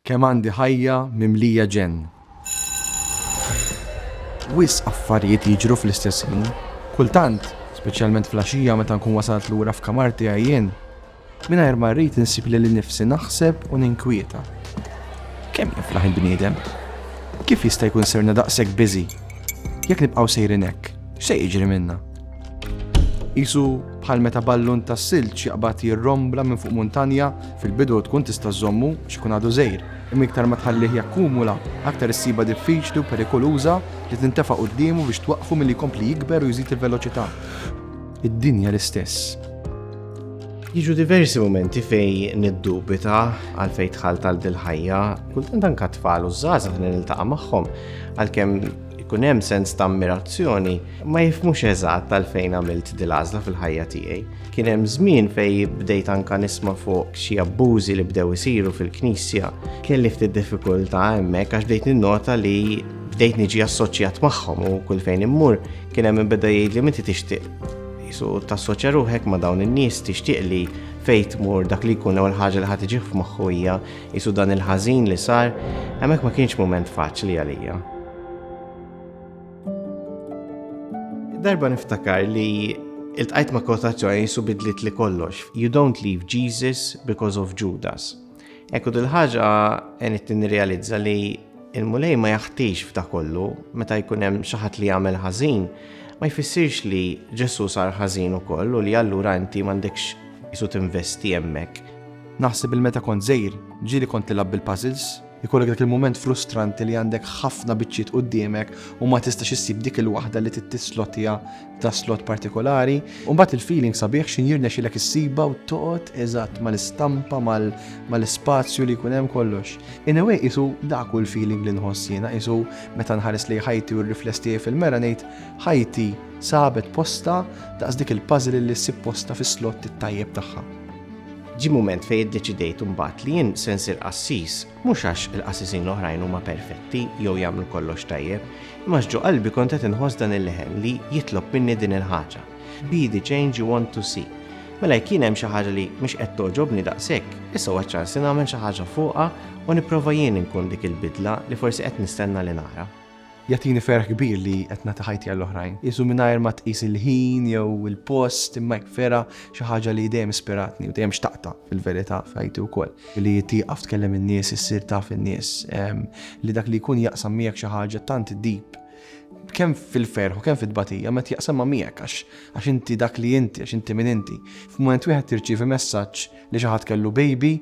kemm għandi ħajja mimlija ġenn. Wis affarijiet jiġru fl-istess ħin. Kultant, speċjalment fl-għaxija meta nkun wasalt lura f'kamarti għajjen, mingħajr ma rrid insib li nifsi naħseb u ninkwieta. Kemm jiflaħ il-bniedem? Kif jista' jkun sirna daqshekk busy? Jekk nibqgħu sejrin hekk, x'se jiġri minna? Isu bħal meta ballun ta' silġ jaqbad jirrombla minn fuq muntanja fil-bidu tkun tista' żommu x'ikun għadu żgħir. Imma iktar ma tħallih jakkumula, aktar issiba diffiċli u perikoluża li tintefa' qudiemu biex twaqqfu milli jkompli jikber u jżid il-veloċità. Id-dinja l-istess. Jiġu diversi momenti fej niddubita għal fej tħalt għal dil-ħajja, kultant anke tfal u żgħażagħ li niltaqa' magħhom għalkemm ikun hemm sens ta' ammirazzjoni ma jifhmux eżatt għalfejn għamilt dil-għażla fil-ħajja tiegħi. Kien hemm żmien fej bdejt anke nisma' fuq xi abbużi li bdew isiru fil-Knisja. Kelli ftit diffikultà hemmhekk għax bdejt ninnota li bdejt niġi assoċjat magħhom u kull fejn immur kien hemm beda jgħidli inti tixtieq isu tassoċja ruħek ma' dawn in-nies tixtieq li fejn tmur dak li jkun l-ewwel ħaġa li ħadd tiġih f'moħħu hija isu dan il-ħażin li sar, hemmhekk ma kienx mument faċli għalija. Darba niftakar li iltqajt ma' kotazzjoni jisu bidlit li kollox. You don't leave Jesus because of Judas. Ekku dil-ħaġa għenit nirrealizza li il-mulej ma jaħtix f'da kollu meta jkun hemm xi ħadd li jagħmel ħażin, ma jfissirx li Ġesu sar ħażin ukoll u li allura inti m'għandekx isu tinvesti hemmhekk. Naħseb il-meta kont żgħir, ġieli kont tilab bil-puzzles, ikollok dak il-mument frustranti li għandek ħafna biċċiet quddiemek u ma tistax issib dik il-waħda li tittislotija ta' slot partikolari, u mbagħad il-feeling sabiħ x'injirna xilek issiba u toqgħod eżatt mal-istampa mal-ispazju li jkun hemm kollox. In a way isu dak hu l-feeling li nħoss jiena, isu meta nħares li ħajti u r-rifless tiegħi fil-mera ngħid ħajti sabet posta daqs dik il-puzzle li ssib posta fis-slot it-tajjeb tagħha. Ġi mument fej iddeċidejt imbagħad li jien se nsir qassis, mhux għax il-qassisin l-oħrajn huma perfetti jew jagħmlu kollox tajjeb, imma ġo qalbi kont qed inħoss dan il-leħen li jitlob minni din il-ħaġa. Be the change you want to see. Mela kien hemm xi ħaġa li mhux qed toġobni daqshekk, issa huwa ċans li nagħmel xi ħaġa fuqha u nipprova jien inkun dik il-bidla li forsi qed nistenna li nara. Jagħtini ferħ kbir li qed nagħti ħajti għall-oħrajn. Isu mingħajr ma tqis il-ħin jew il-post imma vera xi ħaġa li dejjem ispiratni u dejjem xtaqta fil-verità f'ħajti wkoll. Li tieqaf tkellem in-nies, issir taf in-nies, li dak li jkun jaqsam miegħek xi ħaġa tant deep. Kemm fil-ferħ u kemm fit-tbatija meta jaqsam ma' miegħek għax inti dak li inti, għax inti min inti. F'mument wieħed tirċievi messaġġ li xi ħadd kellu baby,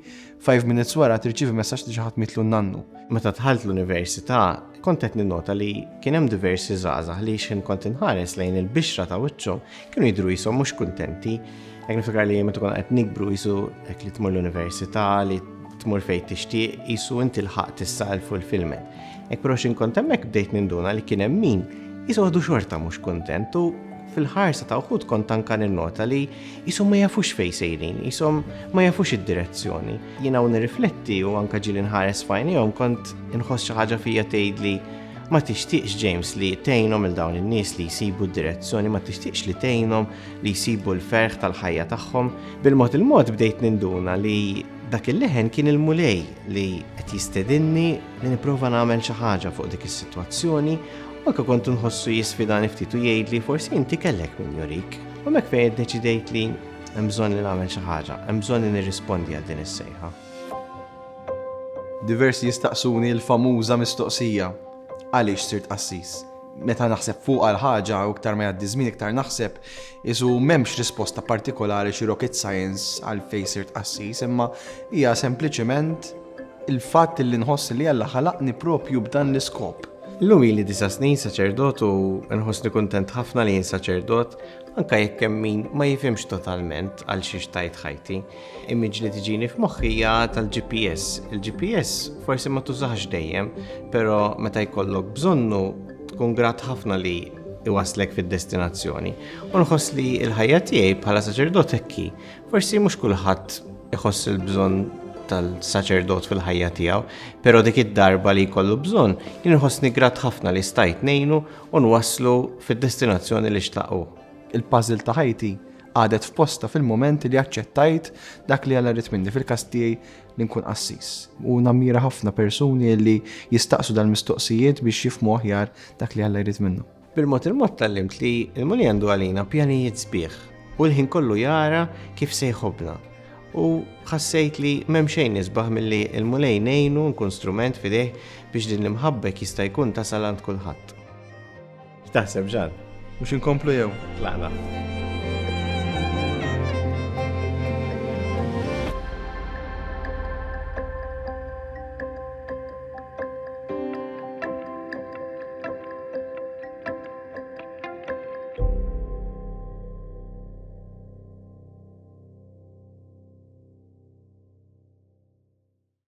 5 minutes wara tirċievi messaġġ li xi ħadd mitlu n-nannu. Meta dħalt l-università, kont qed ninnota li kien hemm diversi żgħażagħ li x'in kont inħares lejn il-bixra ta' wiċċhom kienu jidhru jisom mhux kuntenti. Hekk niftakar li meta kont qed nikbru jisu hekk li tmur l-università li tmur fejn tixtieq jisu inti l-ħaqt issa l-fulfillment. Hekk però x'in kont hemmhekk bdejt ninduna li kien hemm min jisu għadu xorta mhux kuntent u fil-ħarsa ta' uħud kont anke ninnota li jisom ma jafux fejn sejrin, jisom ma jafux id-direzzjoni. Jiena nirrifletti u anke ġieli nħares f'għajnejhom kont inħoss xi ħaġa fija tgħidli ma tixtieqx James li tgħinhom il dawn in-nies li jsibu d-direzzjoni, ma tixtieqx li tgħinhom li jsibu l-ferħ tal-ħajja tagħhom. Bil-mod il-mod bdejt ninduna li dak il-leħen kien il-mulej li qed jistedinni li nipprova nagħmel xi ħaġa fuq dik is-sitwazzjoni. Anke kont nħossu jisfidani ftit u jgħidli forsi inti kellek min jurik. U hemmhekk fejn iddeċidejt li hemm bżonn li nagħmel xi ħaġa, hemm bżonn li nirrispondi għal din is-sejħa. Diversi jistaqsuni l-famuża mistoqsija għaliex sirt qassis. Meta naħseb fuq għal ħaġa u iktar ma jgħaddi żmien iktar naħseb isu m'hemmx risposta partikolari xi rocket science għal fejn sirt qassis, imma hija sempliċement il-fatt li nħoss li Alla ħalaqni propju b'dan l-iskop. Illum ili 9 snin saċerdot u nħossni kuntent ħafna li jien saċerdot, anke jekk hemm min ma jifhimx totalment għal xi xtajt ħajti. Immiġ li tiġini f'moħħi hija tal-GPS. Il-GPS forsi ma tużax dejjem, però meta jkollok bżonnu tkun grat ħafna li iwaslek fid-destinazzjoni. U nħoss li l-ħajja tiegħi bħala saċerdot hekk, forsi mhux kulħadd iħoss il-bżonn tal-saċerdot fil-ħajja tiegħu, però dik id-darba li jkollu bżonn, jien inħossni grat ħafna li stajt ngħinu u nwasslu fid-destinazzjoni li xtaqgħu. Il-puzzle ta' ħajti għadet f'posta fil-moment li aċċettajt dak li għalla rrit minni fil-kastijaj li nkun qassis. U nammira ħafna persuni li jistaqsu dal-mistoqsijiet biex jifmu aħjar dak li għalla rrit minnu. Bil-mod il-mod tallimt li il-Mulej għandu għalina pjanijiet sbieħ u l-ħin kollu jara kif se jħobna. U ħassejt li memxejn nisbaħ mill-li il-Mulej nejnu nkun strument fideħ biex din l-imħabbek jista' jkun tasal għand kulħadd. X'taħseb ġan? Mux inkomplu jew? Laqna.